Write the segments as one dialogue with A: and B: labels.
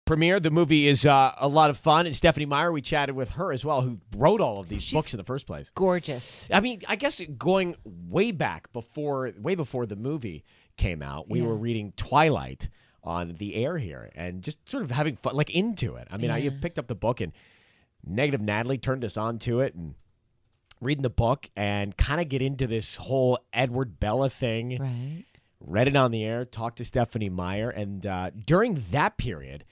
A: premiere. The movie is a lot of fun. And Stephanie Meyer, we chatted with her as well, who wrote all of these books in the first place.
B: Gorgeous.
A: I mean, I guess going way before the movie came out, we were reading Twilight on the air here and just sort of having fun, like into it. I mean, I picked up the book and Negative Natalie turned us on to it and reading the book and kind of get into this whole Edward Bella thing.
B: Right.
A: Read it on the air, talked to Stephanie Meyer, and during that period,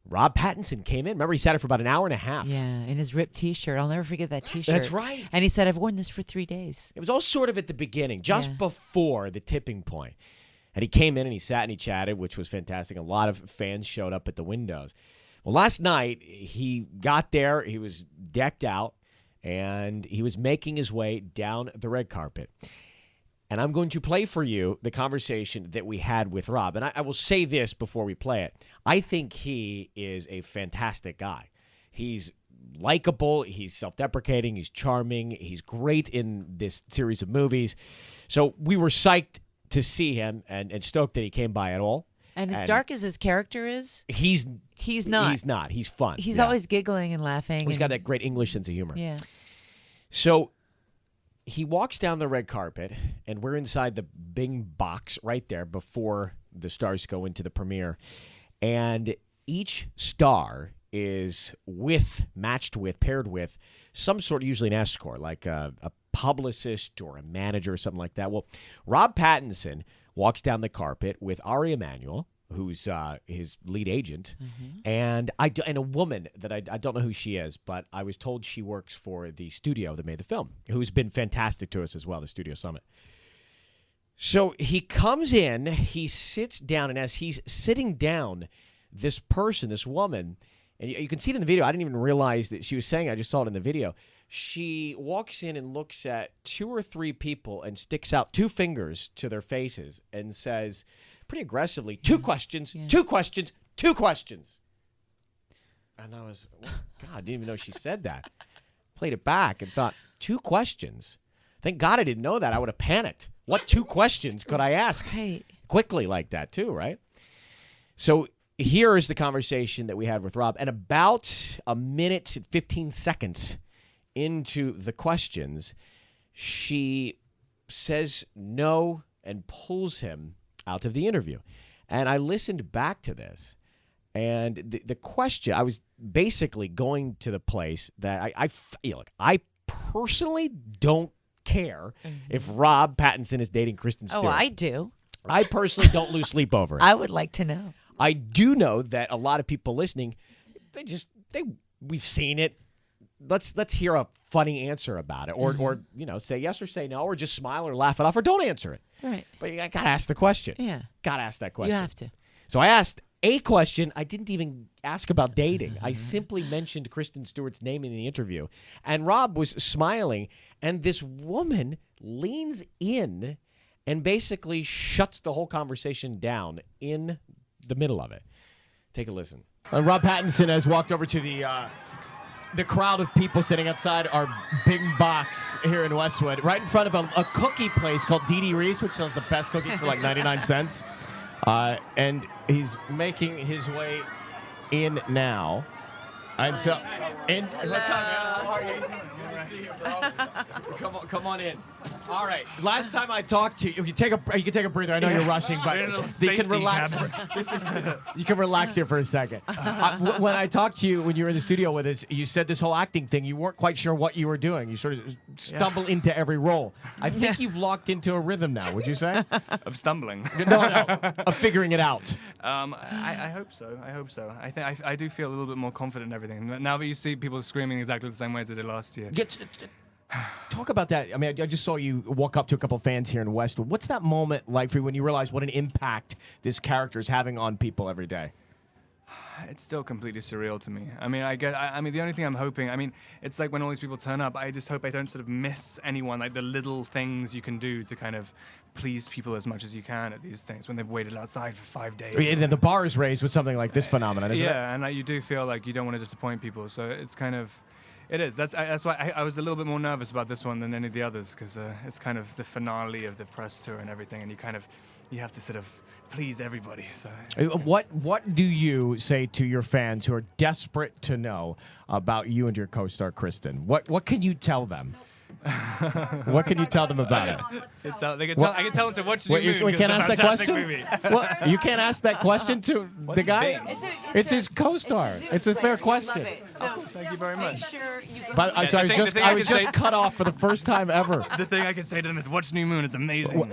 A: Rob Pattinson came in. Remember, he sat it for about an hour and a half.
B: Yeah, in his ripped T-shirt. I'll never forget that T-shirt.
A: That's right.
B: And he said, I've worn this for 3 days.
A: It was all sort of at the beginning, just before the tipping point. And he came in and he sat and he chatted, which was fantastic. A lot of fans showed up at the windows. Well, last night, he got there. He was decked out, and he was making his way down the red carpet. And I'm going to play for you the conversation that we had with Rob. And I will say this before we play it. I think he is a fantastic guy. He's likable. He's self-deprecating. He's charming. He's great in this series of movies. So we were psyched to see him and stoked that he came by at all.
B: And as dark as his character is,
A: he's not.
B: He's not.
A: He's fun.
B: He's always giggling and laughing.
A: He's got that great English sense of humor.
B: Yeah.
A: So he walks down the red carpet, and we're inside the big box right there before the stars go into the premiere. And each star is paired with some sort of, usually an escort, like a publicist or a manager or something like that. Well, Rob Pattinson walks down the carpet with Ari Emanuel, who's his lead agent, and a woman that I don't know who she is, but I was told she works for the studio that made the film, who's been fantastic to us as well, the Studio Summit. So he comes in, he sits down, and as he's sitting down, this woman, and you can see it in the video. I didn't even realize that she was saying it. I just saw it in the video. She walks in and looks at 2 or 3 people and sticks out 2 fingers to their faces and says pretty aggressively, 2 questions, 2 questions, 2 questions. And I was, God, I didn't even know she said that. Played it back and thought, 2 questions? Thank God I didn't know that. I would have panicked. What 2 questions could I ask quickly like that too, right? So here is the conversation that we had with Rob. And about a minute and 15 seconds into the questions, she says no and pulls him out of the interview. And I listened back to this. And the question, I was basically going to the place that I personally don't care if Rob Pattinson is dating Kristen Stewart.
B: Oh, I do.
A: I personally don't lose sleep over it.
B: I would like to know.
A: I do know that a lot of people listening, we've seen it. Let's hear a funny answer about it, or say yes or say no, or just smile or laugh it off, or don't answer it.
B: Right.
A: But you gotta ask the question.
B: Yeah.
A: Gotta ask that question.
B: You have to.
A: So I asked a question. I didn't even ask about dating. I simply mentioned Kristen Stewart's name in the interview, and Rob was smiling, and this woman leans in and basically shuts the whole conversation down in the middle of it. Take a listen. Rob Pattinson has walked over to the crowd of people sitting outside our big box here in Westwood, right in front of a cookie place called Dee Reese, which sells the best cookies for like 99 cents. And he's making his way in now. And so, what's up, man? How are you? Good to see you, bro. Come on in. All right. Last time I talked to you, you can take a breather. I know you're rushing, but you can relax. You can relax here for a second. When I talked to you when you were in the studio with us, you said this whole acting thing. You weren't quite sure what you were doing. You sort of stumble into every role. I think you've locked into a rhythm now. Would you say?
C: Of stumbling?
A: No, of figuring it out.
C: I hope so. I do feel a little bit more confident in everything. Now that you see people screaming exactly the same way as they did last year.
A: Talk about that. I mean, I just saw you walk up to a couple of fans here in Westwood. What's that moment like for you when you realize what an impact this character is having on people every day?
C: It's still completely surreal to me. I mean, the only thing I'm hoping, it's like when all these people turn up, I just hope I don't sort of miss anyone, like the little things you can do to kind of please people as much as you can at these things when they've waited outside for 5 days.
A: And then the bar is raised with something like this phenomenon, isn't it?
C: Yeah, and you do feel like you don't want to disappoint people, so it's kind of... It is. That's why I was a little bit more nervous about this one than any of the others, because it's kind of the finale of the press tour and everything, and you have to sort of please everybody. So
A: What do you say to your fans who are desperate to know about you and your co-star Kristen? What can you tell them? What can you tell them about it?
C: I can tell them to watch New Moon.
A: We can't
C: it's
A: ask
C: a
A: that
C: fantastic
A: question.
C: movie.
A: Well, you can't ask that question to the guy. It's his co-star. It's a fair question.
C: Thank you very much.
A: But I was just cut off for the first time ever.
C: The thing I can say to them is watch New Moon. It's amazing.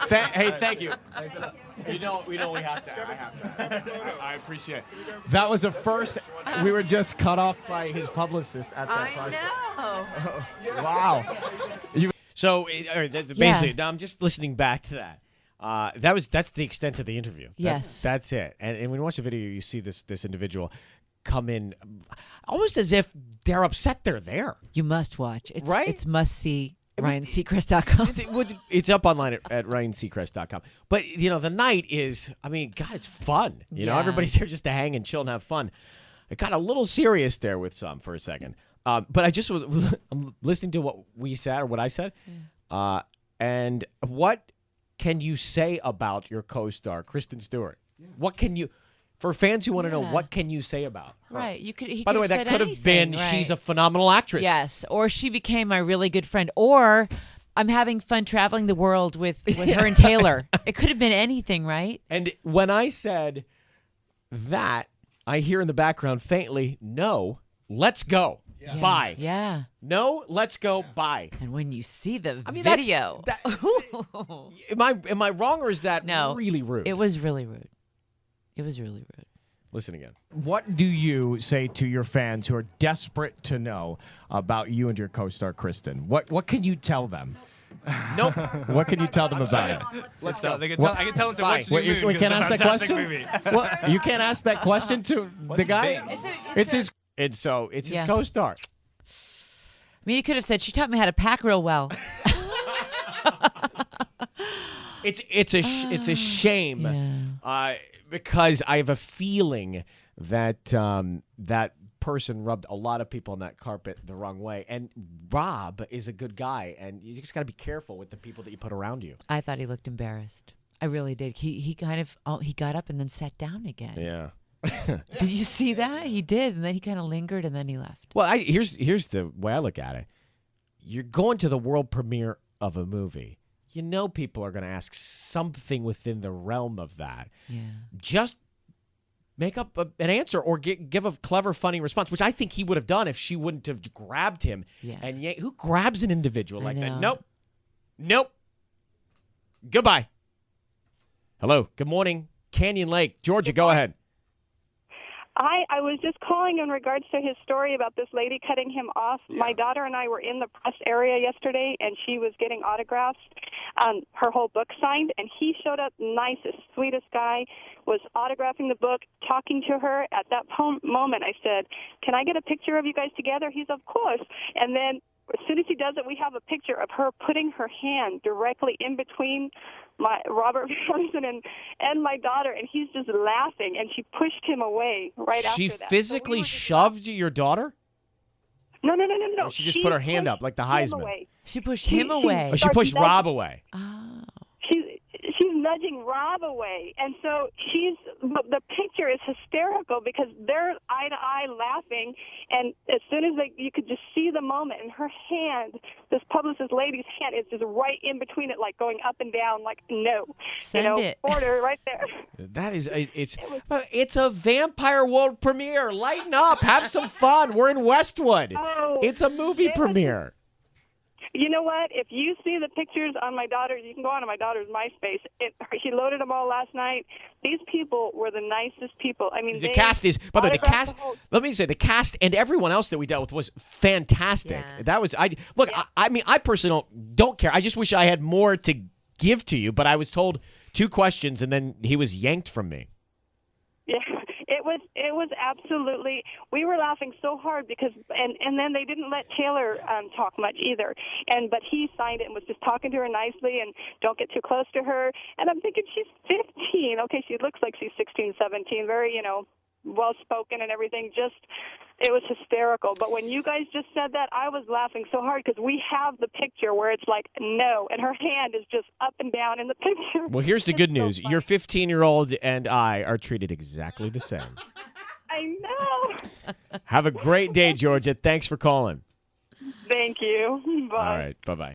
A: Hey, thank you. We know we have to. I have to. I appreciate it. That was a first. We were just cut off by his publicist at that time.
B: I know.
A: Wow. So basically, now I'm just listening back to that. That's the extent of the interview.
B: Yes.
A: That's it. And when you watch the video, you see this individual come in almost as if they're upset they're there.
B: You must watch. It's,
A: right?
B: It's must see. RyanSeacrest.com.
A: It's up online at RyanSeacrest.com. But, the night is, God, it's fun. You know, everybody's there just to hang and chill and have fun. It got a little serious there with some for a second. But I'm listening to what we said or what I said. Yeah. And what can you say about your co-star, Kristen Stewart? Yeah. What can you... For fans who want to know, what can you say about her?
B: Right.
A: By the way, that could have been, she's a phenomenal actress.
B: Yes. Or she became my really good friend. Or I'm having fun traveling the world with her and Taylor. It could have been anything, right?
A: And when I said that, I hear in the background faintly, no, let's go. Yeah. Bye.
B: Yeah.
A: No, let's go. Bye.
B: And when you see the video.
A: Am I wrong or is that really rude?
B: It was really rude. It was really rude.
A: Listen again. What do you say to your fans who are desperate to know about you and your co-star Kristen? What can you tell them? Nope. What can you tell them about it?
C: Let's go. I can tell them to watch New Moon.
A: We can't ask that question.
C: Movie.
A: Well, you can't ask that question to the guy. It's his co-star.
B: I mean, you could have said she taught me how to pack real well.
A: It's a shame.
B: Yeah.
A: Because I have a feeling that that person rubbed a lot of people on that carpet the wrong way. And Rob is a good guy, and you just got to be careful with the people that you put around you.
B: I thought he looked embarrassed. I really did. He kind of he got up and then sat down again.
A: Yeah.
B: Did you see that? He did, and then he kind of lingered, and then he left.
A: Well, here's the way I look at it. You're going to the world premiere of a movie. You know people are going to ask something within the realm of that.
B: Yeah.
A: Just make up an answer or give a clever, funny response, which I think he would have done if she wouldn't have grabbed him.
B: Yeah.
A: And who grabs an individual like that?
B: know.
A: Nope. Goodbye. Hello. Good morning. Canyon Lake. Georgia, go ahead.
D: I was just calling in regards to his story about this lady cutting him off. Yeah. My daughter and I were in the press area yesterday, and she was getting autographs, her whole book signed, and he showed up, nicest, sweetest guy, was autographing the book, talking to her. At that moment, I said, "Can I get a picture of you guys together?" He's, "Of course." And then as soon as he does it, we have a picture of her putting her hand directly in between Robert Pattinson and my daughter, and he's just laughing, and she pushed him away right after that.
A: She physically shoved your daughter?
D: No.
A: Or she just put her hand up like the Heisman.
B: She pushed him away.
A: Oh, she pushed Rob away.
B: Oh.
D: She's nudging Rob away, and so the picture is hysterical because they're eye to eye laughing, and as soon as you could just see the moment, and her hand, this publicist lady's hand, is just right in between it, like going up and down, like no,
B: Send it.
D: Border right there.
A: That is it's a vampire world premiere. Lighten up, have some fun. We're in Westwood.
D: Oh,
A: it's a movie premiere.
D: You know what? If you see the pictures on my daughter, you can go on to my daughter's MySpace. She loaded them all last night. These people were the nicest people. I mean,
A: the cast is, by the way, the cast. Let me say, the cast and everyone else that we dealt with was fantastic.
B: Yeah.
A: That was I mean, I personally don't care. I just wish I had more to give to you. But I was told 2 questions, and then he was yanked from me.
D: Yeah. It was absolutely, we were laughing so hard because, and then they didn't let Taylor talk much either. But he signed it and was just talking to her nicely and don't get too close to her. And I'm thinking she's 15. Okay, she looks like she's 16, 17, very, well-spoken and everything. Just It was hysterical. But when you guys just said that, I was laughing so hard because we have the picture where it's like, no, and her hand is just up and down in the picture.
A: Well, here's the good news. Your 15-year-old and I are treated exactly the same.
D: I know.
A: Have a great day, Georgia. Thanks for calling.
D: Thank you. Bye.
A: All right. Bye-bye.